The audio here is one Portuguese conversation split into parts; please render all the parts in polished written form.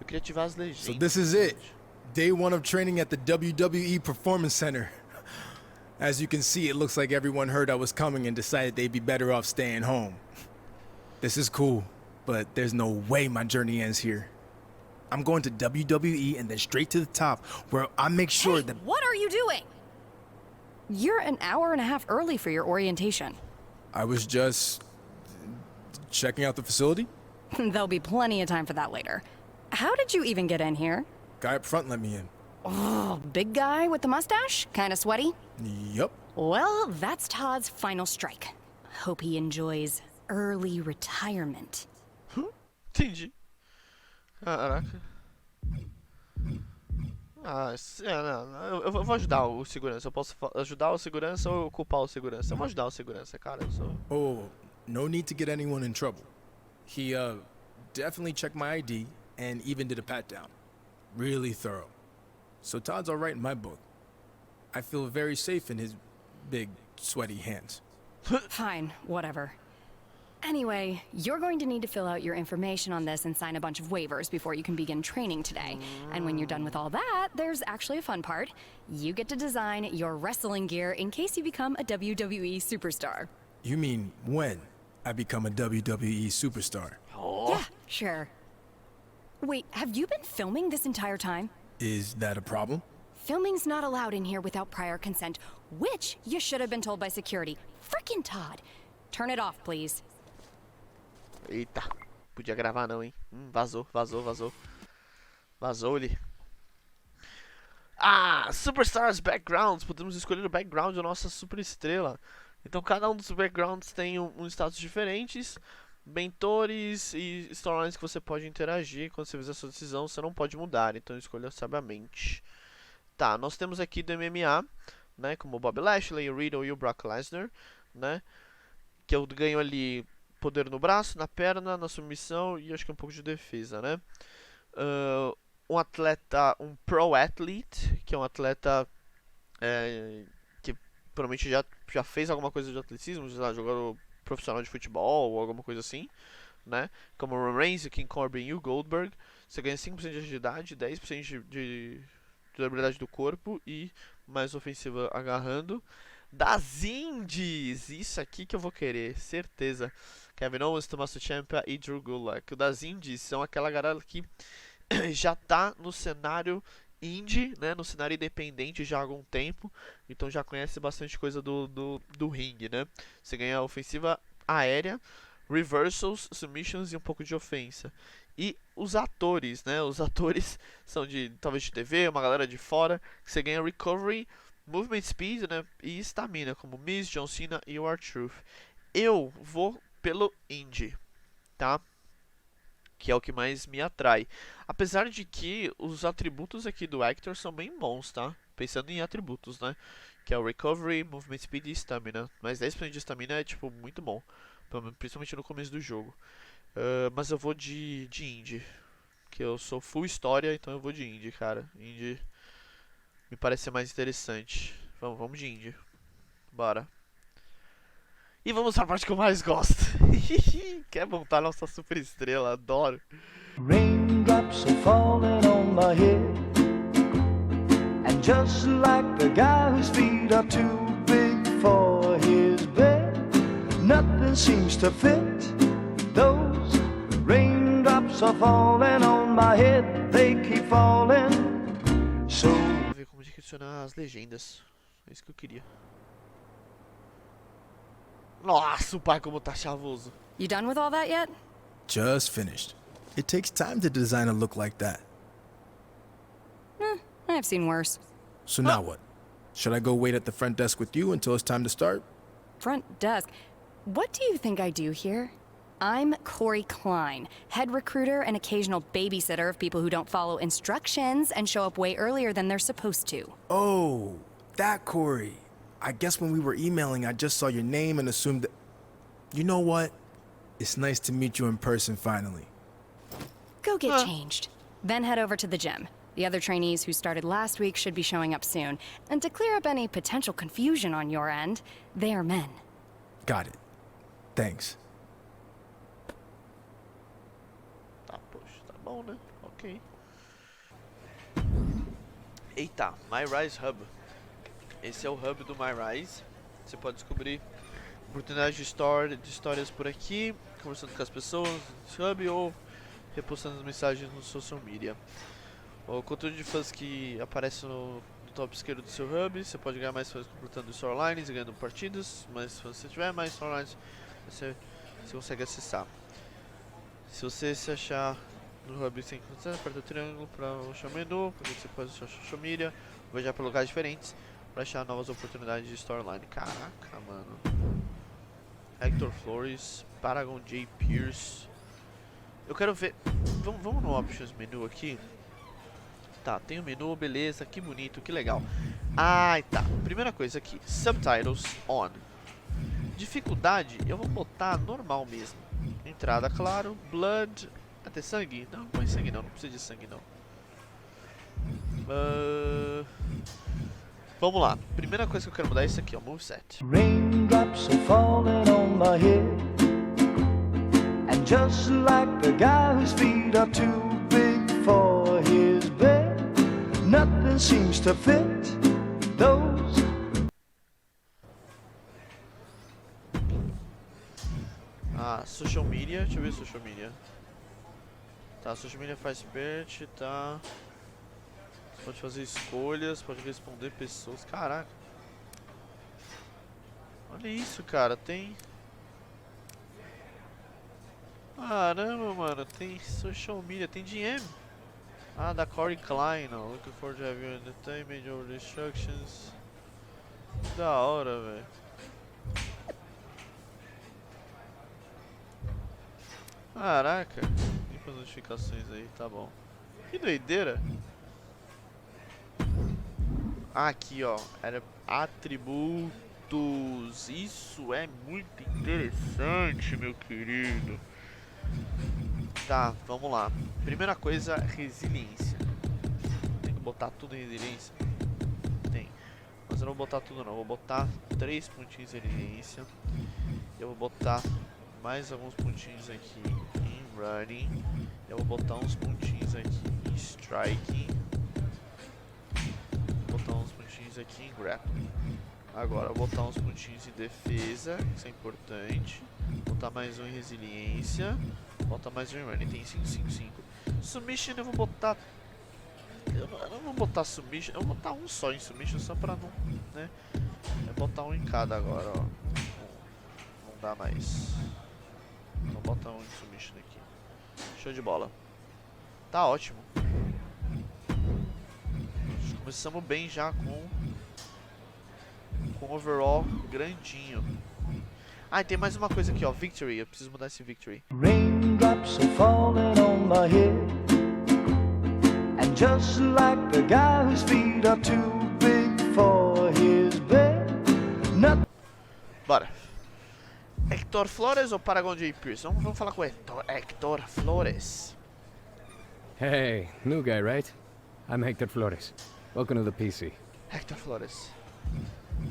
Eu queria ativar as legendas. So this is it. Day 1 of training at the WWE Performance Center. As you can see, it looks like everyone heard I was coming and decided they'd be better off staying home. This is cool, but there's no way my journey ends here. I'm going to WWE and then straight to the top, where I make sure that... What are you doing? You're an hour and a half early for your orientation. I was just... checking out the facility? There'll be plenty of time for that later. How did you even get in here? Guy up front let me in. Oh, big guy with the mustache? Kinda sweaty? Yup. Well, that's Todd's final strike. Hope he enjoys early retirement. Entendi. Caraca. Não, eu vou ajudar o segurança. Eu posso ajudar o segurança ou culpar o segurança? Eu vou ajudar o segurança, cara. Eu sou... Oh, no need to get anyone in trouble. He, definitely checked my ID and even did a pat-down. Really thorough. So Todd's all right in my book. I feel very safe in his big, sweaty hands. Fine, whatever. Anyway, you're going to need to fill out your information on this and sign a bunch of waivers before you can begin training today. And when you're done with all that, there's actually a fun part. You get to design your wrestling gear in case you become a WWE superstar. You mean when I become a WWE superstar? Oh. Yeah, sure. Wait, have you been filming this entire time? Is that a problem? Filming's not allowed in here without prior consent, which you should have been told by security. Frickin' Todd. Turn it off, please. Eita, podia gravar não, hein? Vazou. Vazou ele. Ah, Superstars Backgrounds. Podemos escolher o background da nossa super estrela. Então cada um dos backgrounds tem um status diferentes, mentores e storylines que você pode interagir. Quando você fizer a sua decisão, você não pode mudar, então escolha sabiamente. Tá, nós temos aqui do MMA, né, como o Bobby Lashley, o Riddle e o Brock Lesnar, né, que eu ganho ali poder no braço, na perna, na submissão e acho que um pouco de defesa, né. Um atleta, um Pro Athlete, que é um atleta que provavelmente já fez alguma coisa de atletismo, já jogou profissional de futebol ou alguma coisa assim, né? Como o Roman Reigns, o King Corbin e o Goldberg. Você ganha 5% de agilidade, 10% de durabilidade do corpo e mais ofensiva agarrando. Das Indies, isso aqui que eu vou querer, certeza. Kevin Owens, Tommaso Ciampa e Drew Gulak. O das Indies são aquela galera que já tá no cenário indie, né, no cenário independente já há algum tempo, então já conhece bastante coisa do ringue, né? Você ganha ofensiva aérea, reversals, submissions e um pouco de ofensa. E os atores, né? Os atores são talvez de TV, uma galera de fora, que você ganha recovery, movement speed, né, e stamina, como Miz, John Cena e o R-Truth. Eu vou pelo indie, tá? Que é o que mais me atrai. Apesar de que os atributos aqui do Hector são bem bons, tá? Pensando em atributos, né? Que é o Recovery, Movement Speed e Stamina. Mas 10% de Stamina é, tipo, muito bom. Principalmente no começo do jogo. Mas eu vou de Indie. Que eu sou full história, então eu vou de Indie, cara. Indie me parece ser mais interessante. Vamos de Indie. Bora. E vamos pra parte que eu mais gosto. Quer montar nossa super estrela, adoro. Raindrops are falling on my head, and just like the guy whose feet are too big for his bed, nothing seems to fit. Those raindrops are falling on my head, they keep falling. So Vou ver como direcionar as legendas. É isso que eu queria. Nossa, o pai como tá chavoso. You done with all that yet? Just finished. It takes time to design a look like that. I've seen worse. So now what? Should I go wait at the front desk with you until it's time to start? Front desk. What do you think I do here? I'm Corey Klein, head recruiter and occasional babysitter of people who don't follow instructions and show up way earlier than they're supposed to. Oh, that Corey. I guess when we were emailing, I just saw your name and assumed that... You know what? It's nice to meet you in person finally. Go get changed. Then head over to the gym. The other trainees who started last week should be showing up soon. And to clear up any potential confusion on your end, they are men. Got it. Thanks. Tá, poxa, tá bom, né? Ok. Eita, MyRise Hub. Esse é o hub do MyRise. Você pode descobrir oportunidades de histórias por aqui, conversando com as pessoas no hub ou repostando as mensagens no social media. O conteúdo de fãs que aparece no top esquerdo do seu hub. Você pode ganhar mais fãs completando storylines e ganhando partidas. Mais fãs você tiver, mais storylines você consegue acessar. Se você se achar no hub sem condição, aperta o triângulo para achar o menu, porque você pode achar social media, viajar para lugares diferentes para achar novas oportunidades de storyline. Caraca, mano. Hector Flores, Paragon J. Pierce. Eu quero ver. Vamos no Options menu aqui. Tá, tem o menu, beleza, que bonito, que legal. Ah, tá. Primeira coisa aqui, Subtitles on. Dificuldade, eu vou botar normal mesmo. Entrada, claro. Blood. Até sangue? Não, não põe sangue não, não precisa de sangue não. Vamos lá. Primeira coisa que eu quero mudar é isso aqui, ó, moveset. Raindrops are falling on my head, and just like the guy whose feet are too big for his bed, nothing seems to fit those. Ah, social media, deixa eu ver social media. Tá, social media faz parte, tá. Você pode fazer escolhas, pode responder pessoas. Caraca. Olha isso, cara, tem. Caramba, mano, tem social media, tem DM. Ah, da Corey Klein, ó. Looking forward to have you entertainment over the instructions. Da hora, velho. Caraca, limpa as notificações aí, tá bom. Que doideira. Ah, aqui ó, era atributos. Isso é muito interessante, meu querido. Tá, vamos lá. Primeira coisa, resiliência. Tem que botar tudo em resiliência? Tem. Mas eu não vou botar tudo não, vou botar 3 pontinhos de resiliência. Eu vou botar mais alguns pontinhos aqui em running. Eu vou botar uns pontinhos aqui em striking. Vou botar uns pontinhos aqui em grappling. Agora eu vou botar uns pontinhos em defesa, isso é importante. Vou botar mais um em resiliência. Vou botar mais um em running, tem 5, 5, 5. Submission eu vou botar. Eu não vou botar submission, eu vou botar um só em submission só pra não, né? É botar um em cada agora, ó. Não dá mais. Vou botar um em submission aqui. Show de bola. Tá ótimo. Começamos bem já com overall grandinho. Ah, e tem mais uma coisa aqui, ó, victory. Eu preciso mudar esse victory. Raindrops are falling on my head, and just like the guy whose feet are too big for his bed, nothing. Bora. Hector Flores ou Paragon J. Pierce? Vamos falar com o Hector Flores. Hey, new guy, right? I'm Hector Flores. Welcome to the PC. Hector Flores.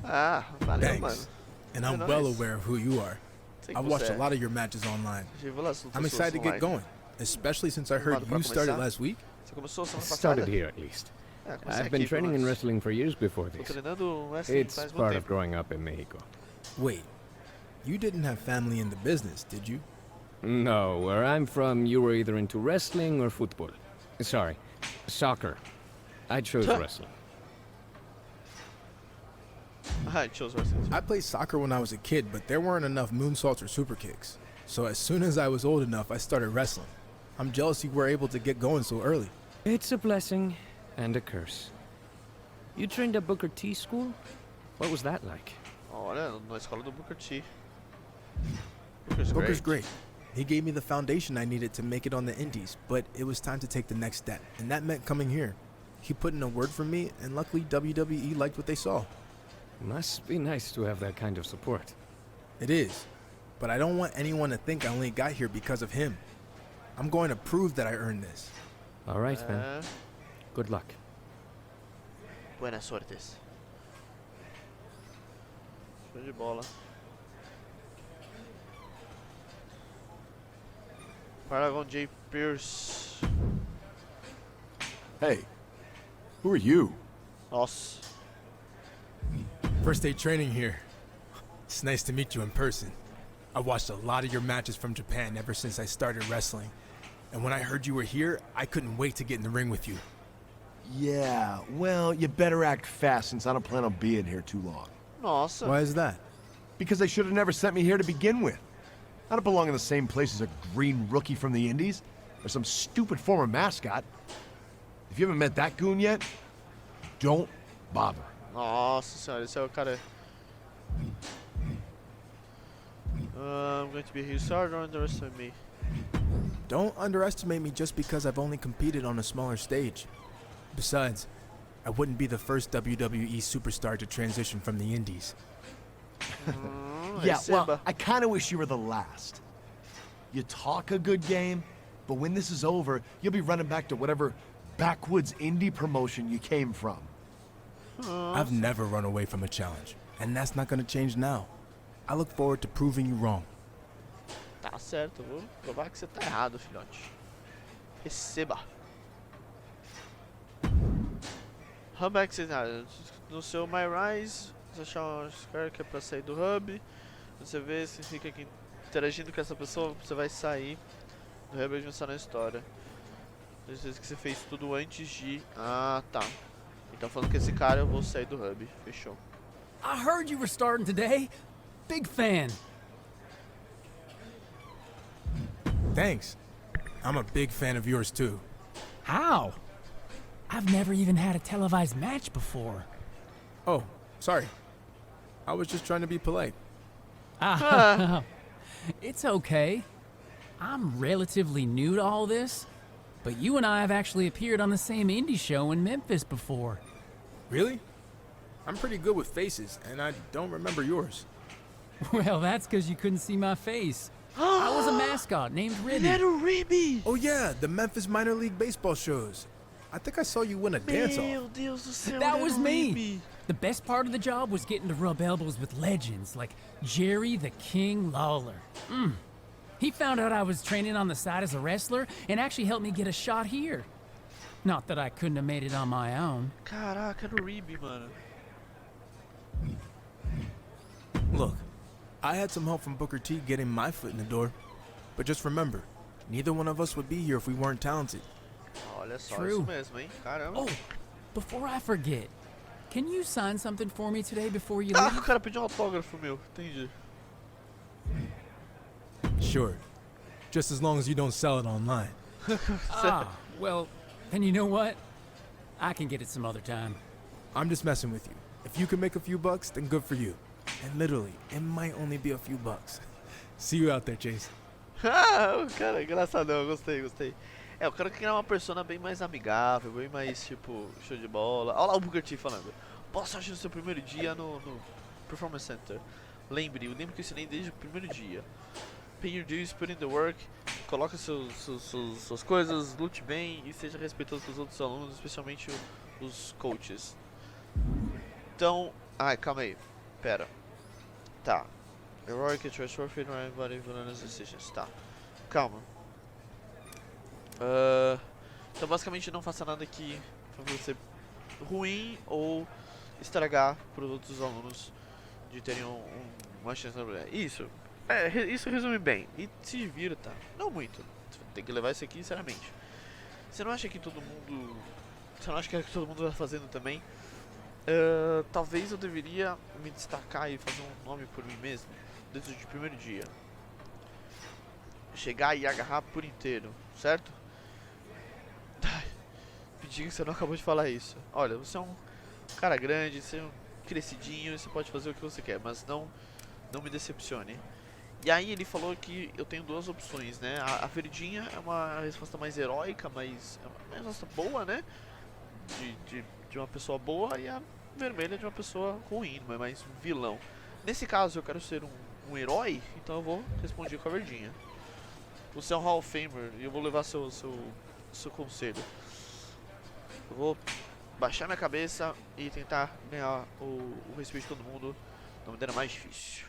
Ah, valeu, Thanks. mano. And I'm É well nóis. aware of who you are. Sei que I've watched você a lot of your matches online. I'm excited to get going, especially since I heard Animado pra you started começar? last week. Você começou semana Started passada? here at least. É, comecei I've been aqui, training pelo in menos. wrestling for years before Tô this. treinando wrestling It's faz muito part of tempo. growing up in Mexico. Wait, you didn't have family in the business, did you? No, where I'm from, you were either into wrestling or football. Sorry, soccer. I chose wrestling. Ah, it shows wrestling. I played soccer when I was a kid, but there weren't enough moonsaults or super kicks. So as soon as I was old enough, I started wrestling. I'm jealous you were able to get going so early. It's a blessing and a curse. You trained at Booker T school? What was that like? Olha, na escola do Booker T. Booker's great. He gave me the foundation I needed to make it on the indies, but it was time to take the next step, and that meant coming here. He put in a word for me, and luckily WWE liked what they saw. Must be nice to have that kind of support. It is, but I don't want anyone to think I only got here because of him. I'm going to prove that I earned this. All right, man. É, Good luck. buenas sortes. Show de bola. Paragon J. Pierce. Hey, who are you? Nossa. First day training here. It's nice to meet you in person. I watched a lot of your matches from Japan ever since I started wrestling. And when I heard you were here, I couldn't wait to get in the ring with you. Yeah, well, you better act fast since I don't plan on being here too long. Nossa. Why is that? Because they should have never sent me here to begin with. I don't belong in the same place as a green rookie from the Indies, or some stupid former mascot. If you haven't met that goon yet, don't bother. Nossa senhora, esse é o cara. I'm going to be here, sorry, don't underestimate me. Don't underestimate me just because I've only competed on a smaller stage. Besides, I wouldn't be the first WWE superstar to transition from the Indies. Yeah, well, Receba. I kind of wish you were the last. You talk a good game, but when this is over, you'll be running back to whatever backwoods indie promotion you came from. I've never run away from a challenge, and that's not gonna change now. I look forward to proving you wrong. Tá certo, vou provar que você tá errado, filhote. Receba. Hub Access, no seu My Rise, você achar um square que é pra sair do hub. Você vê, você fica aqui interagindo com essa pessoa, você vai sair do hub e avançar na história. Às vezes que você fez tudo antes de... Ah, tá. Então falando que esse cara eu vou sair do hub. Fechou. I heard you were starting today. Big fan. Thanks. I'm a big fan of yours too. How? I've never even had a televised match before. Oh, sorry. I was just trying to be polite. It's okay. I'm relatively new to all this, but you and I have actually appeared on the same indie show in Memphis before. Really? I'm pretty good with faces, and I don't remember yours. Well, that's because you couldn't see my face. I was a mascot named Ribby. Little Ribby! Oh yeah, the Memphis minor league baseball shows. I think I saw you win a dance-off. Meu Deus do céu, That Little was me. Ribby. The best part of the job was getting to rub elbows with legends like Jerry the King Lawler. He found out I was training on the side as a wrestler and actually helped me get a shot here. Not that I couldn't have made it on my own. Caraca, Little Ribby, mano. Look, I had some help from Booker T getting my foot in the door. But just remember, neither one of us would be here if we weren't talented. Olha só, True. isso mesmo, hein? Caramba. Oh, before I forget, can you sign something for me today before you Ah, leave? o cara pediu um autógrafo meu. Entendi. Sure. Just as long as you don't sell it online. Well, then you know what? I can get it some other time. I'm just messing with you. If you can make a few bucks, then good for you. And literally, it might only be a few bucks. See you out there, Chase. Ah, o cara é engraçadão, gostei, gostei. É, o cara quer criar uma persona bem mais amigável, bem mais, tipo, show de bola. Olha lá o Booker T falando. Boa sorte no seu primeiro dia no Performance Center. Lembre que eu ensinei desde o primeiro dia. Pay your dues, put in the work, coloque suas coisas, lute bem e seja respeitoso com os outros alunos, especialmente os coaches. Então, ai, calma aí, pera. Tá. Heroic, transfer, fit, right, body, villainous decisions. Tá. Calma. Então, basicamente, não faça nada que vai ser ruim ou estragar para os outros alunos de terem uma chance na mulher. Isso. Isso resume bem. E se divirta. Não muito. Tem que levar isso aqui seriamente. Você não acha que todo mundo... Você não acha que todo mundo está fazendo também? Talvez eu deveria me destacar e fazer um nome por mim mesmo. Desde o primeiro dia. Chegar e agarrar por inteiro. Certo? Pedi que você não acabou de falar isso. Olha, você é um cara grande, você é um crescidinho, você pode fazer o que você quer, mas não me decepcione. E aí ele falou que eu tenho duas opções, né? A verdinha é uma resposta mais heróica, mas é uma resposta boa, né? De uma pessoa boa, e a vermelha de uma pessoa ruim, mas mais um vilão. Nesse caso eu quero ser um herói, então eu vou responder com a verdinha. Você é um Hall of Famer e eu vou levar seu conselho. Eu vou baixar minha cabeça e tentar ganhar o respeito de todo mundo da maneira mais difícil.